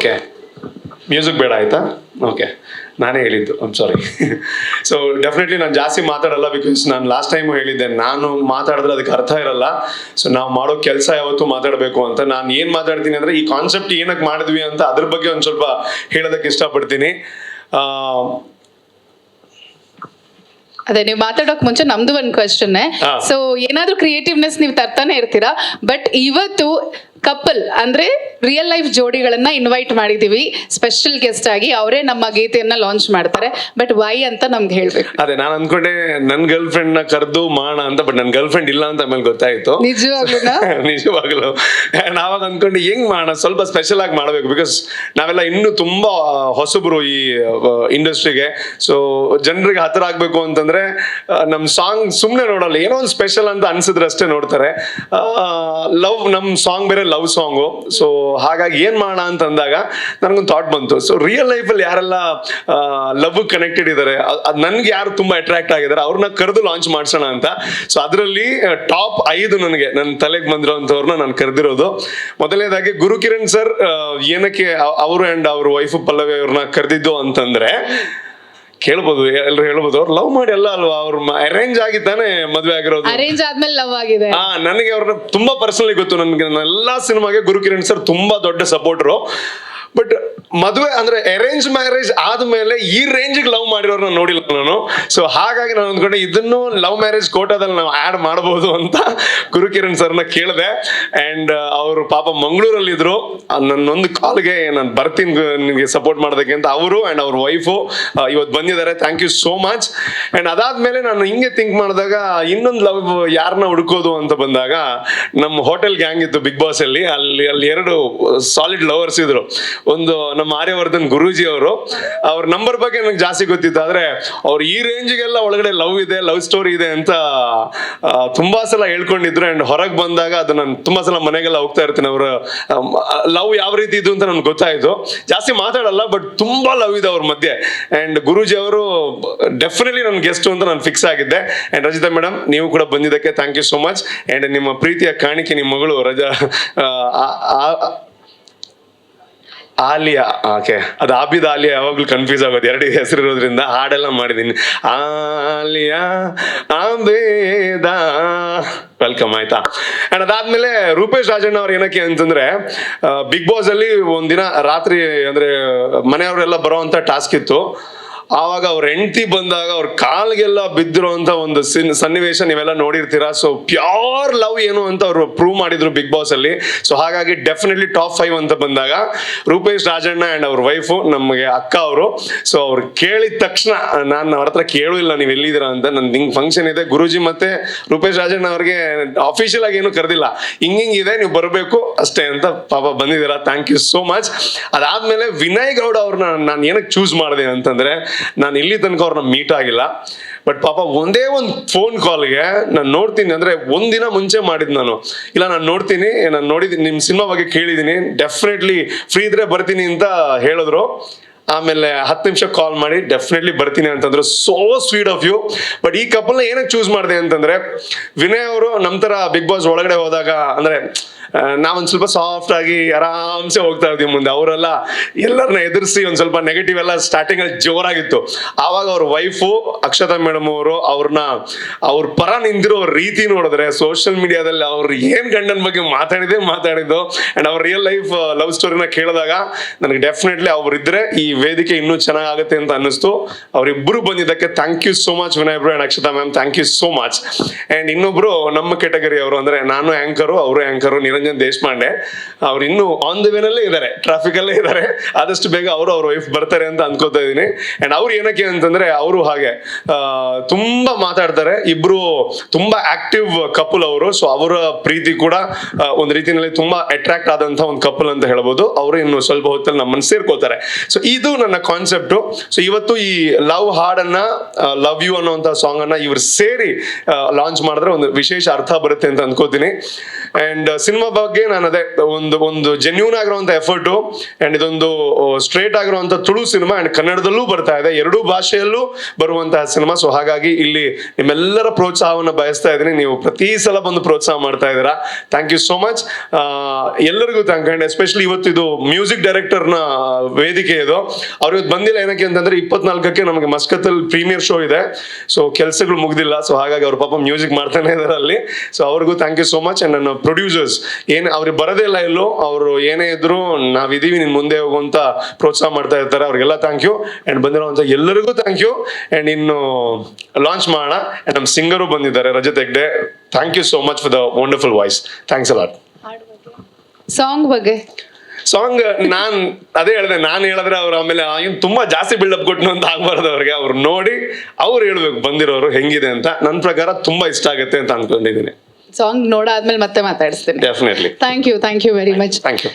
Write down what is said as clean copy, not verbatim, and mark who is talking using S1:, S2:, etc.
S1: Okay, music ಬೇಡ ಆಯ್ತಾ? Okay, ನಾನೇ ಹೇಳಿದ್ದು, ಐಮ್ ಸಾರಿ. ಸೊ ಡೆಫಿನೆಟ್ಲಿ ನಾನು ಜಾಸ್ತಿ ಮಾತಾಡಲ್ಲ, ಬಿಕಾಸ್ ನಾನು ಲಾಸ್ಟ್ ಟೈಮು ಹೇಳಿದ್ದೆ, ನಾನು ಮಾತಾಡಿದ್ರೆ ಅದಕ್ಕೆ ಅರ್ಥ ಇರಲ್ಲ. ಸೊ ನಾವು ಮಾಡೋ ಕೆಲಸ ಯಾವತ್ತೂ ಮಾತಾಡಬೇಕು ಅಂತ. ನಾನು ಏನು ಮಾತಾಡ್ತೀನಿ ಅಂದರೆ, ಈ ಕಾನ್ಸೆಪ್ಟ್ ಏನಕ್ಕೆ ಮಾಡಿದ್ವಿ ಅಂತ ಅದ್ರ ಬಗ್ಗೆ ಒಂದು ಸ್ವಲ್ಪ ಹೇಳೋದಕ್ಕೆ ಇಷ್ಟಪಡ್ತೀನಿ.
S2: ಅದೇ, ನೀವು ಮಾತಾಡೋಕ್ ಮುಂಚೆ ನಮ್ದು ಒಂದು ಕ್ವಶನ್. ಸೊ ಏನಾದ್ರೂ ಕ್ರಿಯೇಟಿವ್ನೆಸ್ ನೀವು ತರ್ತಾನೆ ಇರ್ತೀರಾ, ಬಟ್ ಇವತ್ತು ಕಪಲ್ ಅಂದ್ರೆ ರಿಯಲ್ ಲೈಫ್ ಜೋಡಿಗಳನ್ನ ಇನ್ವೈಟ್ ಮಾಡಿದೀವಿ ಸ್ಪೆಷಲ್ ಗೆಸ್ಟ್ ಆಗಿ. ಅವರೇ ನಮ್ಮ ಗೀತೆಯನ್ನ ಲಾಂಚ್ ಮಾಡ್ತಾರೆ. ಬಟ್ ವೈ ಅಂತ ನಮ್ಗೆ ಹೇಳ್ಬೇಕು.
S1: ಅದೇ, ನಾನು ಅನ್ಕೊಂಡೆ ನನ್ನ ಗರ್ಲ್ ಫ್ರೆಂಡ್ ನ ಕರೆದು ಮಾಡೋಣ ಅಂತ, ಬಟ್ ನನ್ನ ಗರ್ಲ್ ಫ್ರೆಂಡ್ ಇಲ್ಲ ಅಂತ ಆಮೇಲೆ ಗೊತ್ತಾಯ್ತು. ನಿಜವಾಗ್ಲೂ ನಾವಾಗ ಅನ್ಕೊಂಡೆ ಹೆಂಗ್ ಮಾಡೋಣ, ಸ್ವಲ್ಪ ಸ್ಪೆಷಲ್ ಆಗಿ ಮಾಡಬೇಕು. ಬಿಕಾಸ್ ನಾವೆಲ್ಲ ಇನ್ನೂ ತುಂಬಾ ಹೊಸಬ್ರು ಈ ಇಂಡಸ್ಟ್ರಿಗೆ. ಸೊ ಜನರಿಗೆ ಹತ್ರ ಆಗ್ಬೇಕು ಅಂತಂದ್ರೆ ನಮ್ ಸಾಂಗ್ ಸುಮ್ನೆ ನೋಡಲ್ಲ, ಏನೋ ಒಂದು ಸ್ಪೆಷಲ್ ಅಂತ ಅನ್ಸಿದ್ರೆ ಅಷ್ಟೇ ನೋಡ್ತಾರೆ. ಲವ್, ನಮ್ ಸಾಂಗ್ ಬೇರೆ ಲವ್ ಸಾಂಗು. ಸೊ ಹಾಗಾಗಿ ಏನ್ ಮಾಡೋಣ ಅಂತ ಅಂದಾಗ ನನಗೊಂದು ಥಾಟ್ ಬಂತು. ಸೊ ರಿಯಲ್ ಲೈಫಲ್ಲಿ ಯಾರೆಲ್ಲ ಲವ್ ಕನೆಕ್ಟೆಡ್ ಇದ್ದಾರೆ, ನನ್ಗೆ ಯಾರು ತುಂಬಾ ಅಟ್ರಾಕ್ಟ್ ಆಗಿದ್ದಾರೆ, ಅವ್ರನ್ನ ಕರೆದು ಲಾಂಚ್ ಮಾಡ್ಸೋಣ ಅಂತ. ಸೊ ಅದರಲ್ಲಿ ಟಾಪ್ 5 ನನಗೆ ನನ್ನ ತಲೆಗೆ ಬಂದಿರೋಂಥವ್ರನ್ನ ನಾನು ಕರೆದಿರೋದು. ಮೊದಲನೇದಾಗಿ ಗುರುಕಿರಣ್ ಸರ್. ಏನಕ್ಕೆ ಅವರು ಅಂಡ್ ಅವ್ರ ವೈಫ್ ಪಲ್ಲವಿ ಅವ್ರನ್ನ ಕರೆದಿದ್ದು ಅಂತಂದ್ರೆ, ಕೇಳ್ಬೋದು, ಎಲ್ರು ಹೇಳ್ಬೋದು, ಅವ್ರು ಲವ್ ಮಾಡಿ ಅಲ್ಲ ಅಲ್ವಾ, ಅವ್ರ ಅರೇಂಜ್ ಆಗಿ ತಾನೇ ಮದ್ವೆ ಆಗಿರೋದು.
S2: ಅರೇಂಜ್ ಆದ್ಮೇಲೆ ಲವ್ ಆಗಿದೆ.
S1: ನನಗೆ ಅವ್ರನ್ನ ತುಂಬಾ ಪರ್ಸನಲಿ ಗೊತ್ತು. ನನಗೆ ಎಲ್ಲಾ ಸಿನಿಮಾಗೆ ಗುರುಕಿರಣ್ ಸರ್ ತುಂಬಾ ದೊಡ್ಡ ಸಪೋರ್ಟರು. ಬಟ್ ಮದುವೆ ಅಂದ್ರೆ ಅರೇಂಜ್ ಮ್ಯಾರೇಜ್ ಆದ್ಮೇಲೆ ಈ ರೇಂಜಿಗೆ ಲವ್ ಮಾಡಿರೋರ್ನ ನೋಡಿಲ್ಲ ನಾನು. ಸೊ ಹಾಗಾಗಿ ನಾನು ಅಂದ್ಕೊಂಡೆ ಇದನ್ನು ಲವ್ ಮ್ಯಾರೇಜ್ ಕೋಟಾದಲ್ಲಿ ನಾವು ಆಡ್ ಮಾಡಬಹುದು ಅಂತ ಗುರುಕಿರಣ್ ಸರ್ನ ಕೇಳಿದೆ. ಅಂಡ್ ಅವರು ಪಾಪ ಮಂಗಳೂರಲ್ಲಿ ಇದ್ರು. ನನ್ನೊಂದು ಕಾಲ್ಗೆ ನಾನು ಬರ್ತೀನಿ ನಿಮಗೆ ಸಪೋರ್ಟ್ ಮಾಡೋದಕ್ಕೆ ಅಂತ ಅವರು ಅಂಡ್ ಅವ್ರ ವೈಫು ಇವತ್ತು ಬಂದಿದ್ದಾರೆ. Thank you so much. And ಅದಾದ್ಮೇಲೆ ನಾನು ಹಿಂಗೆ ಥಿಂಕ್ ಮಾಡಿದಾಗ ಇನ್ನೊಂದು ಲವ್ ಯಾರನ್ನ ಹುಡುಕೋದು ಅಂತ ಬಂದಾಗ, ನಮ್ಮ ಹೋಟೆಲ್ ಗ್ಯಾಂಗ್ ಇತ್ತು ಬಿಗ್ ಬಾಸ್ ಅಲ್ಲಿ. ಅಲ್ಲಿ 2 ಸಾಲಿಡ್ ಲವರ್ಸ್ ಇದ್ರು. ಒಂದು ನಮ್ಮ ಆರ್ಯವರ್ಧನ್ ಗುರೂಜಿ ಅವರು. ಅವ್ರ ನಂಬರ್ ಬಗ್ಗೆ ನನಗೆ ಜಾಸ್ತಿ ಗೊತ್ತಿತ್ತು. ಆದ್ರೆ ಅವ್ರು ಈ ರೇಂಜಿಗೆಲ್ಲ ಒಳಗಡೆ ಲವ್ ಇದೆ, ಲವ್ ಸ್ಟೋರಿ ಇದೆ ಅಂತ ತುಂಬಾ ಸಲ ಹೇಳ್ಕೊಂಡಿದ್ರು. ಅಂಡ್ ಹೊರಗೆ ಬಂದಾಗ ಅದು ನಾನು ತುಂಬಾ ಸಲ ಮನೆಗೆಲ್ಲ ಹೋಗ್ತಾ ಇರ್ತೀನಿ. ಅವ್ರ ಲವ್ ಯಾವ ರೀತಿ ಇದು ಅಂತ ನನ್ಗೆ ಗೊತ್ತಾಯ್ತು. ಜಾಸ್ತಿ ಮಾತಾಡಲ್ಲ, ಬಟ್ ತುಂಬಾ ಲವ್ ಇದೆ ಅವ್ರ ಮಧ್ಯೆ. ಅಂಡ್ ಗುರೂಜಿ ಅವರು ಡೆಫಿನೆಟ್ಲಿ ನನ್ನ ಗೆಸ್ಟ್ ಅಂತ ನಾನು ಫಿಕ್ಸ್ ಆಗಿದ್ದೆ. ಅಂಡ್ ರಜಿತಾ ಮೇಡಮ್, ನೀವು ಕೂಡ ಬಂದಿದ್ದಕ್ಕೆ thank you so much. And ನಿಮ್ಮ ಪ್ರೀತಿಯ ಕಾಣಿಕೆ ನಿಮ್ಮ ಮಗಳು ಆಲಿಯಾ. ಓಕೆ, ಅದು ಆಬಿದ ಆಲಿಯಾ ಯಾವಾಗ್ಲೂ ಕನ್ಫ್ಯೂಸ್ ಆಗೋದು, 2 ಹೆಸರಿರೋದ್ರಿಂದ. ಹಾಡೆಲ್ಲ ಮಾಡಿದೀನಿ, ಆಲಿಯಾ ಆಬೇದ. ವೆಲ್ಕಮ್, ಆಯ್ತಾ. ಅಂಡ್ ಅದಾದ್ಮೇಲೆ ರೂಪೇಶ್ ರಾಜಣ್ಣ ಅವ್ರು ಏನಕ್ಕೆ ಅಂತಂದ್ರೆ, ಬಿಗ್ ಬಾಸ್ ಅಲ್ಲಿ ಒಂದಿನ ರಾತ್ರಿ ಅಂದ್ರೆ ಮನೆಯವರೆಲ್ಲ ಬರೋ ಅಂತ ಟಾಸ್ಕ್ ಇತ್ತು. ಆವಾಗ ಅವ್ರ ಹೆಂಡತಿ ಬಂದಾಗ ಅವ್ರ ಕಾಲ್ಗೆಲ್ಲ ಬಿದ್ದಿರೋಂತ ಒಂದು ಸನ್ನಿವೇಶ ನೀವೆಲ್ಲ ನೋಡಿರ್ತೀರಾ. ಸೊ ಪ್ಯೂರ್ ಲವ್ ಏನು ಅಂತ ಅವ್ರು ಪ್ರೂವ್ ಮಾಡಿದ್ರು ಬಿಗ್ ಬಾಸ್ ಅಲ್ಲಿ. ಸೊ ಹಾಗಾಗಿ ಡೆಫಿನೆಟ್ಲಿ ಟಾಪ್ 5 ಅಂತ ಬಂದಾಗ ರೂಪೇಶ್ ರಾಜಣ್ಣ ಅಂಡ್ ಅವ್ರ ವೈಫು, ನಮಗೆ ಅಕ್ಕ ಅವರು. ಸೊ ಅವ್ರು ಕೇಳಿದ ತಕ್ಷಣ ನಾನು ಅವ್ರ ಹತ್ರ ಕೇಳೂ ಇಲ್ಲ ನೀವು ಎಲ್ಲಿದ್ದೀರಾ ಅಂತ. ನನ್ದು ಹಿಂಗ್ ಫಂಕ್ಷನ್ ಇದೆ, ಗುರೂಜಿ ಮತ್ತೆ ರೂಪೇಶ್ ರಾಜಣ್ಣ ಅವ್ರಿಗೆ ಅಫಿಷಿಯಲ್ ಆಗಿ ಏನು ಕರೆದಿಲ್ಲ, ಹಿಂಗಿದೆ ನೀವು ಬರಬೇಕು ಅಷ್ಟೇ ಅಂತ ಪಾಪ ಬಂದಿದ್ದೀರಾ. Thank you so much. ಅದಾದ್ಮೇಲೆ ವಿನಯ್ ಗೌಡ ಅವ್ರನ್ನ ನಾನು ಏನಕ್ಕೆ ಚೂಸ್ ಮಾಡಿದೆ ಅಂತಂದ್ರೆ, ನಾನು ಇಲ್ಲಿ ತನಕ ಅವ್ರನ್ನ ಮೀಟ್ ಆಗಿಲ್ಲ. ಬಟ್ ಪಾಪ ಒಂದೇ ಒಂದು ಫೋನ್ ಕಾಲ್ಗೆ ನಾನು ನೋಡ್ತೀನಿ ಅಂದ್ರೆ, ಒಂದಿನ ಮುಂಚೆ ಮಾಡಿದ್ ನಾನು, ಇಲ್ಲ ನಾನು ನೋಡ್ತೀನಿ, ನಾನು ನೋಡಿದ್ದೀನಿ, ನಿಮ್ ಸಿನಿಮಾ ಬಗ್ಗೆ ಕೇಳಿದೀನಿ, ಡೆಫಿನೆಟ್ಲಿ ಫ್ರೀ ಇದ್ರೆ ಬರ್ತೀನಿ ಅಂತ ಹೇಳಿದ್ರು. ಆಮೇಲೆ 10 ನಿಮಿಷ ಕಾಲ್ ಮಾಡಿ ಡೆಫಿನೆಟ್ಲಿ ಬರ್ತೀನಿ ಅಂತಂದ್ರು. So sweet of you. But ಈ ಕಪಲ್ನ ಏನಕ್ಕೆ ಚೂಸ್ ಮಾಡಿದೆ ಅಂತಂದ್ರೆ, ವಿನಯ್ ಅವರು ನಮ್ ತರ ಬಿಗ್ ಬಾಸ್ ಒಳಗಡೆ ಹೋದಾಗ ಅಂದ್ರೆ ನಾವೊಂದ್ ಸ್ವಲ್ಪ ಸಾಫ್ಟ್ ಆಗಿ ಆರಾಮ್ಸೆ ಹೋಗ್ತಾ ಇದ್ವಿ ಮುಂದೆ. ಅವರೆಲ್ಲ ಎಲ್ಲರನ್ನ ಎದುರಿಸಿ ಒಂದ್ ಸ್ವಲ್ಪ ನೆಗೆಟಿವ್ ಎಲ್ಲ ಸ್ಟಾರ್ಟಿಂಗ್ ಅಲ್ಲಿ ಜೋರಾಗಿತ್ತು. ಆವಾಗ ಅವ್ರ ವೈಫು ಅಕ್ಷತಾ ಮೇಡಮ್ ಅವರು ಅವ್ರ ಪರ ನಿಂತಿರೋ ರೀತಿ ನೋಡಿದ್ರೆ, ಸೋಷಿಯಲ್ ಮೀಡಿಯಾದಲ್ಲಿ ಅವ್ರು ಏನ್ ಗಂಡನ ಬಗ್ಗೆ ಮಾತಾಡಿದ್ದು ಅಂಡ್ ಅವ್ರ ರಿಯಲ್ ಲೈಫ್ ಲವ್ ಸ್ಟೋರಿನ ಕೇಳಿದಾಗ ನನಗೆ ಡೆಫಿನೆಟ್ಲಿ ಅವ್ರಿದ್ರೆ ಈ ವೇದಿಕೆ ಇನ್ನೂ ಚೆನ್ನಾಗುತ್ತೆ ಅಂತ ಅನ್ನಿಸ್ತು. ಅವ್ರಿಬ್ರು ಬಂದಿದ್ದಕ್ಕೆ thank you so much Vinay bro and Akshata ma'am, thank you so much. And ಇನ್ನೊಬ್ರು ನಮ್ಮ ಕೆಟಗರಿ ಅವರು, ಅಂದ್ರೆ ನಾನು ಆಂಕರು, ಅವರು ಆಂಕರು, ನಿರಂಜನ್ ದೇಶಪಾಂಡೆ. ಅವ್ರು ಇನ್ನೂ ಆನ್ ದ ವೇನಲ್ಲೇ ಇದ್ದಾರೆ, ಟ್ರಾಫಿಕ್ ಅಲ್ಲೇ ಇದ್ದಾರೆ. ಆದಷ್ಟು ಬೇಗ ಅವ್ರ ವೈಫ್ ಬರ್ತಾರೆ ಅಂತ ಅನ್ಕೋತಾ ಇದೀನಿ. ಅಂಡ್ ಅವ್ರು ಏನಕ್ಕೆ ಅಂತಂದ್ರೆ, ಅವರು ಹಾಗೆ ತುಂಬಾ ಮಾತಾಡ್ತಾರೆ. ಇಬ್ರು ತುಂಬಾ ಆಕ್ಟಿವ್ ಕಪಲ್ ಅವರು. ಸೊ ಅವರ ಪ್ರೀತಿ ಕೂಡ ಒಂದ್ ರೀತಿಯಲ್ಲಿ ತುಂಬಾ ಅಟ್ರಾಕ್ಟ್ ಆದಂತ ಒಂದು ಕಪಲ್ ಅಂತ ಹೇಳ್ಬೋದು. ಅವರು ಇನ್ನು ಸ್ವಲ್ಪ ಹೊತ್ತಲ್ಲಿ ನಮ್ಮನ್ನು ಸೇರ್ಕೋತಾರೆ. ಸೊ ಇದು ನನ್ನ ಕಾನ್ಸೆಪ್ಟು. ಸೊ ಇವತ್ತು ಈ ಲವ್ ಹಾಡನ್ನ, ಲವ್ ಯು ಅನ್ನೋಂಥ ಸಾಂಗ್ ಅನ್ನ ಇವ್ರು ಸೇರಿ ಲಾಂಚ್ ಮಾಡಿದ್ರೆ ಒಂದು ವಿಶೇಷ ಅರ್ಥ ಬರುತ್ತೆ ಅಂತ ಅನ್ಕೋತೀನಿ. ಅಂಡ್ ಸಿನಿಮಾ ಬಗ್ಗೆ ನಾನು ಅದೇ ಒಂದು ಜೆನ್ಯೂನ್ ಆಗಿರುವಂತ ಎಫರ್ಟು ಅಂಡ್ ಇದೊಂದು ಸ್ಟ್ರೇಟ್ ಆಗಿರುವಂತ ತುಳು ಸಿನಿಮಾ ಅಂಡ್ ಕನ್ನಡದಲ್ಲೂ ಬರ್ತಾ ಇದೆ, ಎರಡೂ ಭಾಷೆಯಲ್ಲೂ ಬರುವಂತಹ ಸಿನಿಮಾ. ಸೊ ಹಾಗಾಗಿ ಇಲ್ಲಿ ನಿಮ್ಮೆಲ್ಲರ ಪ್ರೋತ್ಸಾಹವನ್ನು ಬಯಸ್ತಾ ಇದ್ದೀನಿ. ನೀವು ಪ್ರತಿ ಸಲ ಬಂದು ಪ್ರೋತ್ಸಾಹ ಮಾಡ್ತಾ ಇದ್ದೀರಾ. Thank you so much. ಎಲ್ಲರಿಗೂ ಥ್ಯಾಂಕ್ ಅಂಡ್ ಎಸ್ಪೆಷಲಿ ಇವತ್ತು ಇದು ಮ್ಯೂಸಿಕ್ ಡೈರೆಕ್ಟರ್ನ ವೇದಿಕೆ ಇದು. ಅವ್ರು ಇವತ್ತು ಬಂದಿಲ್ಲ, ಏನಕ್ಕೆ ಅಂತಂದ್ರೆ 24ಕ್ಕೆ ನಮಗೆ ಮಸ್ಕತ್ತಲ್ಲಿ ಪ್ರೀಮಿಯರ್ ಶೋ ಇದೆ. ಸೊ ಕೆಲಸಗಳು ಮುಗ್ದಿಲ್ಲ, ಸೊ ಹಾಗಾಗಿ ಅವ್ರ ಪಾಪ ಮ್ಯೂಸಿಕ್ ಮಾಡ್ತಾನೆ ಇದಾರೆ ಅಲ್ಲಿ. ಸೊ ಅವ್ರಿಗೂ thank you so much. And ನನ್ನ ಪ್ರೊಡ್ಯೂಸರ್ಸ್ ಅವ್ರಿಗೆ ಬರೋದೇ ಇಲ್ಲ ಎಲ್ಲೂ, ಅವರು ಏನೇ ಇದ್ರು ನಾವಿದೀವಿ ನಿನ್ ಮುಂದೆ ಹೋಗುವಂತ ಪ್ರೋತ್ಸಾಹ ಮಾಡ್ತಾ ಇರ್ತಾರೆ. ಅವ್ರಿಗೆಲ್ಲ ಥ್ಯಾಂಕ್ ಯು. ಅಂಡ್ ಬಂದಿರೋಂಥ ಎಲ್ಲರಿಗೂ ಥ್ಯಾಂಕ್ ಯು. ಅಂಡ್ ಇನ್ನು ಲಾಂಚ್ ಮಾಡೋಣ. ಅಂಡ್ ನಮ್ಮ ಸಿಂಗರು ಬಂದಿದ್ದಾರೆ, Rajat Hegde. Thank you so much for the wonderful voice. Thanks a lot.
S2: Song ಬಗ್ಗೆ
S1: ಸಾಂಗ್ ನಾನ್ ಅದೇ ಹೇಳಿದೆ, ನಾನು ಹೇಳಿದ್ರೆ ಅವ್ರು ಆಮೇಲೆ ತುಂಬಾ ಜಾಸ್ತಿ ಬಿಲ್ಡಪ್ ಕೊಟ್ಟು ಅಂತ ಆಗ್ಬಾರ್ದು ಅವ್ರಿಗೆ. ಅವ್ರು ನೋಡಿ ಅವ್ರು ಹೇಳ್ಬೇಕು ಬಂದಿರೋರು ಹೆಂಗಿದೆ ಅಂತ. ನನ್ನ ಪ್ರಕಾರ ತುಂಬಾ ಇಷ್ಟ ಆಗುತ್ತೆ ಅಂತ ಅನ್ಕೊಂಡಿದ್ದೀನಿ.
S2: ಸಾಂಗ್ ನೋಡಾದ್ಮೇಲೆ ಮತ್ತೆ ಮಾತಾಡಿಸ್ತೀನಿ.
S1: Definitely.
S2: Thank you very much.
S1: Thank you.